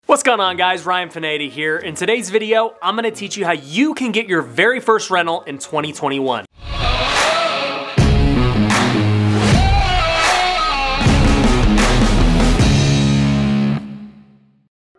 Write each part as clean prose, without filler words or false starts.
What's going on, guys? Ryan Pineda here. In today's video, I'm going to teach you how you can get your very first rental in 2021.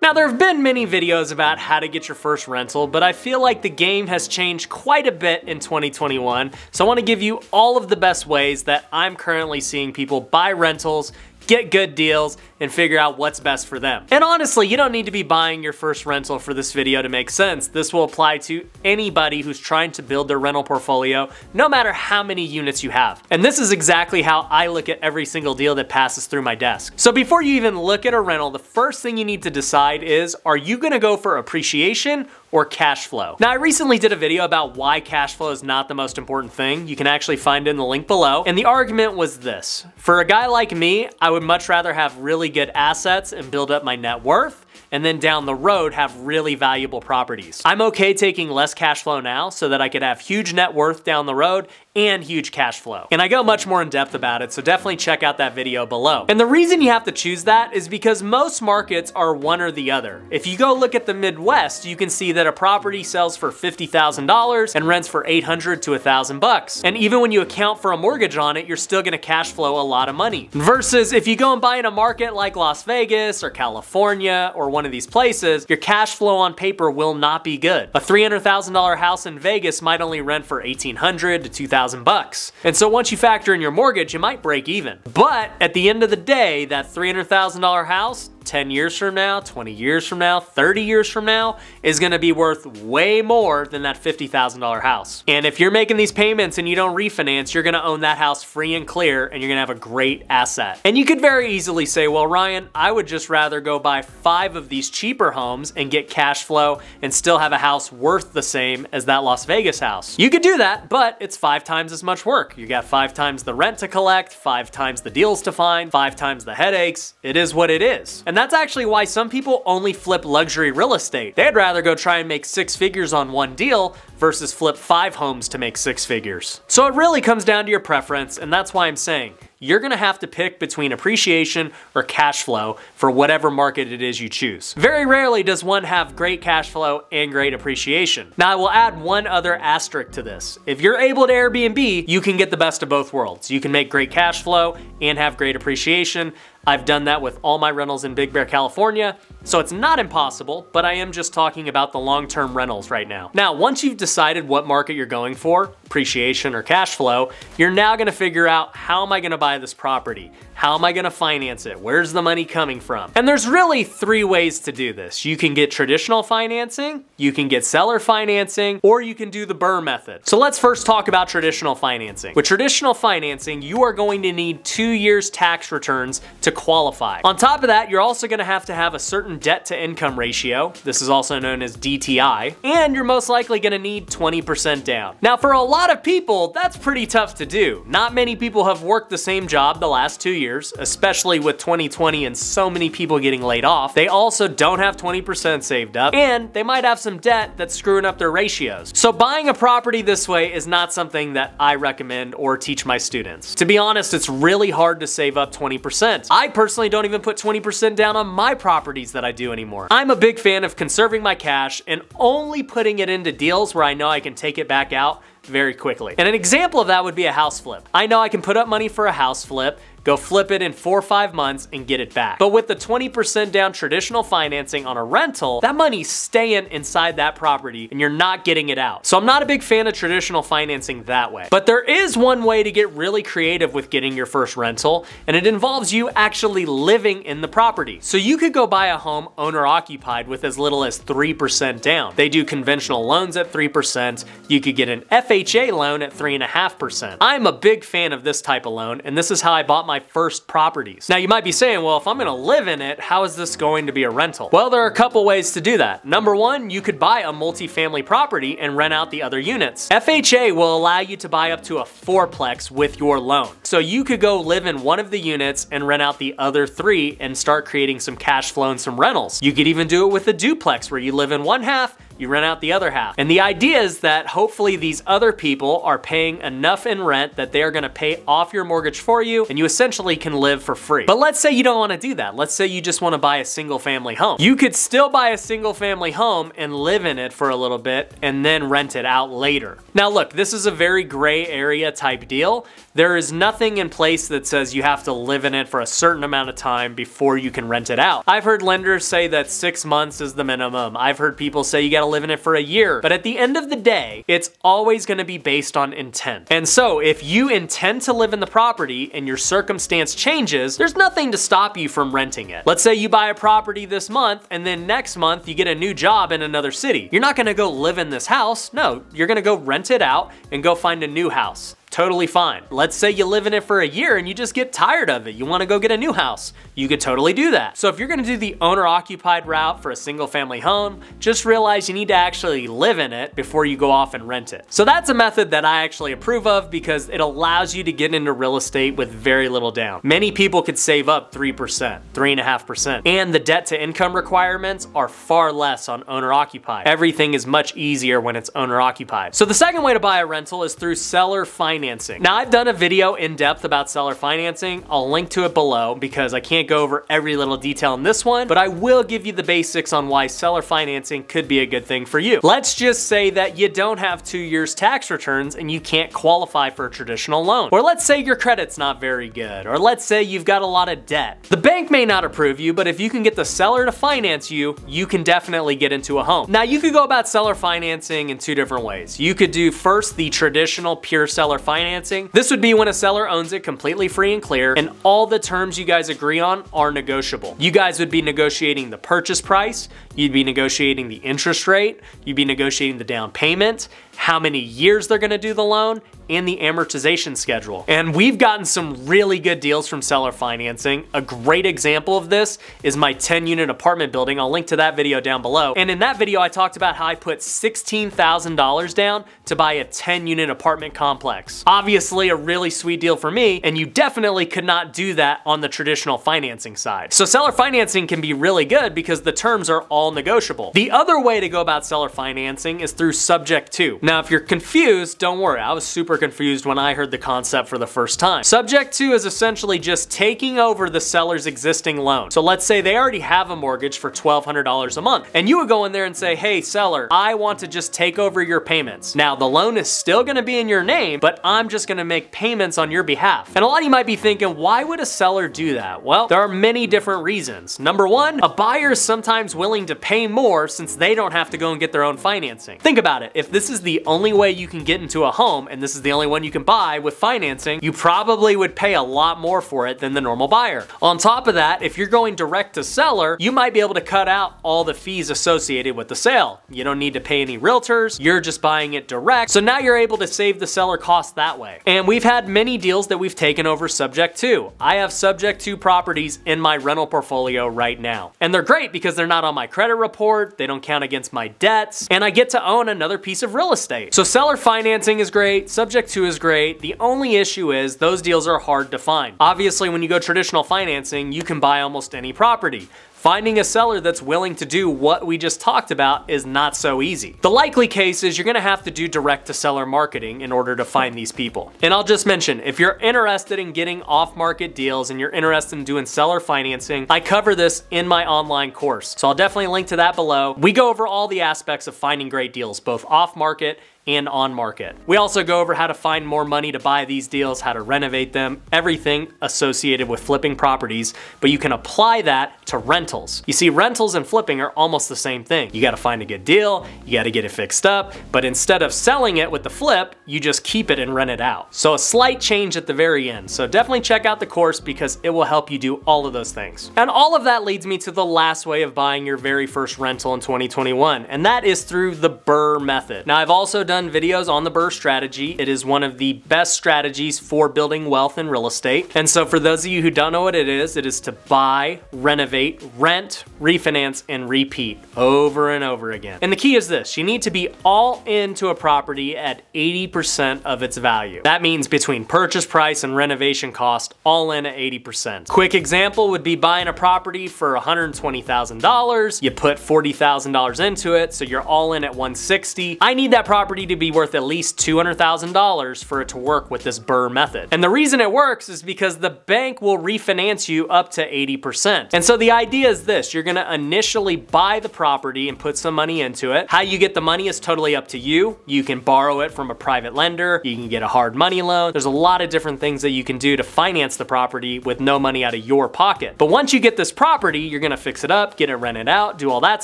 Now, there have been many videos about how to get your first rental, but I feel like the game has changed quite a bit in 2021, so I want to give you all of the best ways that I'm currently seeing people buy rentals, get good deals, and figure out what's best for them. And honestly, you don't need to be buying your first rental for this video to make sense. This will apply to anybody who's trying to build their rental portfolio, no matter how many units you have. And this is exactly how I look at every single deal that passes through my desk. So before you even look at a rental, the first thing you need to decide is, are you gonna go for appreciation or cash flow? Now, I recently did a video about why cash flow is not the most important thing. You can actually find it in the link below. And the argument was this: for a guy like me, I would much rather have really good assets and build up my net worth, and then down the road have really valuable properties. I'm okay taking less cash flow now so that I could have huge net worth down the road and huge cash flow. And I go much more in depth about it, so definitely check out that video below. And the reason you have to choose that is because most markets are one or the other. If you go look at the Midwest, you can see that a property sells for $50,000 and rents for $800 to $1,000. And even when you account for a mortgage on it, you're still gonna cash flow a lot of money. Versus if you go and buy in a market like Las Vegas or California or one of these places, your cash flow on paper will not be good. A $300,000 house in Vegas might only rent for $1,800 to $2,000 bucks. And so once you factor in your mortgage, you might break even. But at the end of the day, that $300,000 house, 10 years from now, 20 years from now, 30 years from now, is gonna be worth way more than that $50,000 house. And if you're making these payments and you don't refinance, you're gonna own that house free and clear, and you're gonna have a great asset. And you could very easily say, well, Ryan, I would just rather go buy 5 of these cheaper homes and get cash flow and still have a house worth the same as that Las Vegas house. You could do that, but it's 5 times as much work. You got 5 times the rent to collect, 5 times the deals to find, 5 times the headaches. It is what it is. And that's actually why some people only flip luxury real estate. They'd rather go try and make 6 figures on one deal versus flip 5 homes to make 6 figures. So it really comes down to your preference, and that's why I'm saying you're gonna have to pick between appreciation or cash flow for whatever market it is you choose. Very rarely does one have great cash flow and great appreciation. Now, I will add one other asterisk to this. If you're able to Airbnb, you can get the best of both worlds. You can make great cash flow and have great appreciation. I've done that with all my rentals in Big Bear, California, so it's not impossible, but I am just talking about the long-term rentals right now. Now, once you've decided what market you're going for, appreciation or cash flow, you're now gonna figure out, how am I gonna buy this property? How am I gonna finance it? Where's the money coming from? And there's really 3 ways to do this. You can get traditional financing, you can get seller financing, or you can do the BURR method. So let's first talk about traditional financing. With traditional financing, you are going to need 2 years tax returns to qualify. On top of that, you're also gonna have to have a certain debt to income ratio. This is also known as DTI, and you're most likely gonna need 20% down. Now, for a lot of people, that's pretty tough to do. Not many people have worked the same job the last 2 years, especially with 2020 and so many people getting laid off. They also don't have 20% saved up, and they might have some debt that's screwing up their ratios. So buying a property this way is not something that I recommend or teach my students. To be honest, it's really hard to save up 20%. I personally don't even put 20% down on my properties that I do anymore. I'm a big fan of conserving my cash and only putting it into deals where I know I can take it back out very quickly. And an example of that would be a house flip. I know I can put up money for a house flip, go flip it in 4 or 5 months and get it back. But with the 20% down traditional financing on a rental, that money's staying inside that property and you're not getting it out. So I'm not a big fan of traditional financing that way. But there is one way to get really creative with getting your first rental, and it involves you actually living in the property. So you could go buy a home owner occupied with as little as 3% down. They do conventional loans at 3%. You could get an FHA loan at 3.5%. I'm a big fan of this type of loan, and this is how I bought my first properties. Now, you might be saying, well, if I'm gonna live in it, how is this going to be a rental? Well, there are a couple ways to do that. Number one, you could buy a multifamily property and rent out the other units. FHA will allow you to buy up to a 4-plex with your loan. So you could go live in one of the units and rent out the other 3 and start creating some cash flow and some rentals. You could even do it with a duplex where you live in one half you rent out the other half. And the idea is that hopefully these other people are paying enough in rent that they are gonna pay off your mortgage for you, and you essentially can live for free. But let's say you don't wanna do that. Let's say you just wanna buy a single family home. You could still buy a single family home and live in it for a little bit and then rent it out later. Now look, this is a very gray area type deal. There is nothing in place that says you have to live in it for a certain amount of time before you can rent it out. I've heard lenders say that 6 months is the minimum. I've heard people say you gotta live in it for a year. But at the end of the day, it's always gonna be based on intent. And so if you intend to live in the property and your circumstance changes, there's nothing to stop you from renting it. Let's say you buy a property this month and then next month you get a new job in another city. You're not gonna go live in this house. No, you're gonna go rent it out and go find a new house. Totally fine. Let's say you live in it for a year and you just get tired of it. You wanna go get a new house. You could totally do that. So if you're gonna do the owner-occupied route for a single family home, just realize you need to actually live in it before you go off and rent it. So that's a method that I actually approve of because it allows you to get into real estate with very little down. Many people could save up 3%, 3.5%, and the debt to income requirements are far less on owner-occupied. Everything is much easier when it's owner-occupied. So the second way to buy a rental is through seller financing. Now I've done a video in depth about seller financing. I'll link to it below because I can't go over every little detail in this one, but I will give you the basics on why seller financing could be a good thing for you. Let's just say that you don't have 2 years tax returns and you can't qualify for a traditional loan. Or let's say your credit's not very good. Or let's say you've got a lot of debt. The bank may not approve you, but if you can get the seller to finance you, you can definitely get into a home. Now you could go about seller financing in 2 different ways. You could do first the traditional pure seller financing. This would be when a seller owns it completely free and clear and all the terms you guys agree on are negotiable. You guys would be negotiating the purchase price, you'd be negotiating the interest rate, you'd be negotiating the down payment, how many years they're gonna do the loan, and the amortization schedule. And we've gotten some really good deals from seller financing. A great example of this is my 10-unit apartment building. I'll link to that video down below. And in that video, I talked about how I put $16,000 down to buy a 10-unit apartment complex. Obviously a really sweet deal for me, and you definitely could not do that on the traditional financing side. So seller financing can be really good because the terms are all negotiable. The other way to go about seller financing is through subject to. Now, if you're confused, don't worry. I was super confused when I heard the concept for the first time. Subject to is essentially just taking over the seller's existing loan. So let's say they already have a mortgage for $1,200 a month, and you would go in there and say, hey seller, I want to just take over your payments. Now the loan is still gonna be in your name, but I'm just gonna make payments on your behalf. And a lot of you might be thinking, why would a seller do that? Well, there are many different reasons. Number one, a buyer is sometimes willing to pay more since they don't have to go and get their own financing. Think about it. If this is the only way you can get into a home, and this is the only one you can buy with financing, you probably would pay a lot more for it than the normal buyer. On top of that, if you're going direct to seller, you might be able to cut out all the fees associated with the sale. You don't need to pay any realtors, you're just buying it direct, so now you're able to save the seller cost that way. And we've had many deals that we've taken over subject to. I have subject to properties in my rental portfolio right now. And they're great because they're not on my credit report, they don't count against my debts, and I get to own another piece of real estate. So seller financing is great, subject to is great. The only issue is those deals are hard to find. Obviously, when you go traditional financing, you can buy almost any property. Finding a seller that's willing to do what we just talked about is not so easy. The likely case is you're gonna have to do direct to seller marketing in order to find these people. And I'll just mention, if you're interested in getting off-market deals and you're interested in doing seller financing, I cover this in my online course. So I'll definitely link to that below. We go over all the aspects of finding great deals, both off-market and on market. We also go over how to find more money to buy these deals, how to renovate them, everything associated with flipping properties, but you can apply that to rentals. You see, rentals and flipping are almost the same thing. You gotta find a good deal, you gotta get it fixed up, but instead of selling it with the flip, you just keep it and rent it out. So a slight change at the very end. So definitely check out the course because it will help you do all of those things. And all of that leads me to the last way of buying your very first rental in 2021, and that is through the BURR method. Now, I've also done done videos on the BRRRR strategy. It is one of the best strategies for building wealth in real estate. And so for those of you who don't know what it is to buy, renovate, rent, refinance, and repeat over and over again. And the key is this: you need to be all into a property at 80% of its value. That means between purchase price and renovation cost, all in at 80%. Quick example would be buying a property for $120,000. You put $40,000 into it, so you're all in at $160,000. I need that property to be worth at least $200,000 for it to work with this BRRRR method. And the reason it works is because the bank will refinance you up to 80%. And so the idea is this: you're gonna initially buy the property and put some money into it. How you get the money is totally up to you. You can borrow it from a private lender, you can get a hard money loan. There's a lot of different things that you can do to finance the property with no money out of your pocket. But once you get this property, you're gonna fix it up, get it rented out, do all that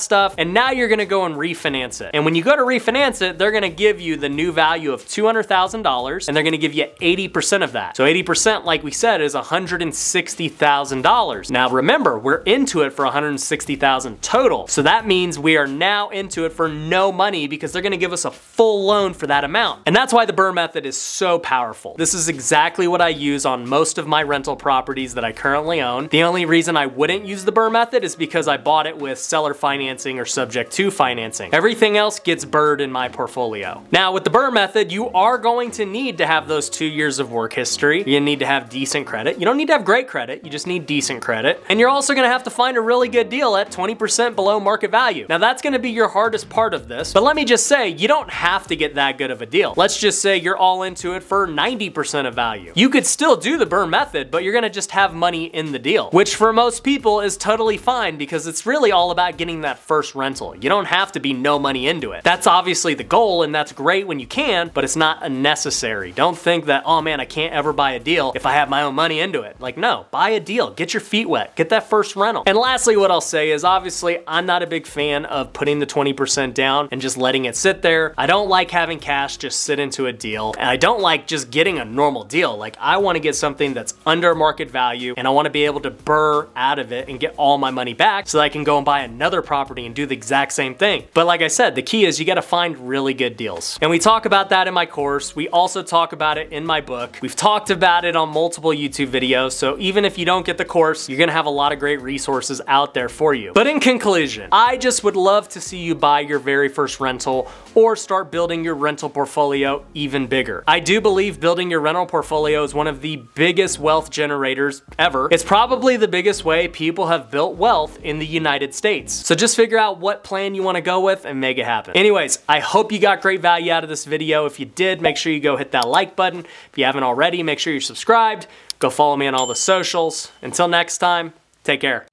stuff, and now you're gonna go and refinance it. And when you go to refinance it, they're gonna give you the new value of $200,000, and they're gonna give you 80% of that. So 80%, like we said, is $160,000. Now remember, we're into it for $160,000 total. So that means we are now into it for no money because they're gonna give us a full loan for that amount. And that's why the BRRRR method is so powerful. This is exactly what I use on most of my rental properties that I currently own. The only reason I wouldn't use the BRRRR method is because I bought it with seller financing or subject to financing. Everything else gets BRRRR'd in my portfolio. Now with the BRRRR method, you are going to need to have those 2 years of work history. You're gonna need to have decent credit. You don't need to have great credit, you just need decent credit. And you're also gonna have to find a really good deal at 20% below market value. Now that's gonna be your hardest part of this, but let me just say, you don't have to get that good of a deal. Let's just say you're all into it for 90% of value. You could still do the BRRRR method, but you're gonna just have money in the deal, which for most people is totally fine because it's really all about getting that first rental. You don't have to be no money into it. That's obviously the goal, and that's great when you can, but it's not a necessary. Don't think that, oh man, I can't ever buy a deal if I have my own money into it. Like, no, buy a deal, get your feet wet, get that first rental. And lastly, what I'll say is obviously I'm not a big fan of putting the 20% down and just letting it sit there. I don't like having cash just sit into a deal, and I don't like just getting a normal deal. Like, I wanna get something that's under market value, and I wanna be able to BRRRR out of it and get all my money back so that I can go and buy another property and do the exact same thing. But like I said, the key is you gotta find really good deals. And we talk about that in my course. We also talk about it in my book. We've talked about it on multiple YouTube videos, so even if you don't get the course, you're gonna have a lot of great resources out there for you. But in conclusion, I just would love to see you buy your very first rental or start building your rental portfolio even bigger. I do believe building your rental portfolio is one of the biggest wealth generators ever. It's probably the biggest way people have built wealth in the United States. So just figure out what plan you wanna go with and make it happen. Anyways, I hope you got great value out of this video. If you did, make sure you go hit that like button. If you haven't already, make sure you're subscribed. Go follow me on all the socials. Until next time, take care.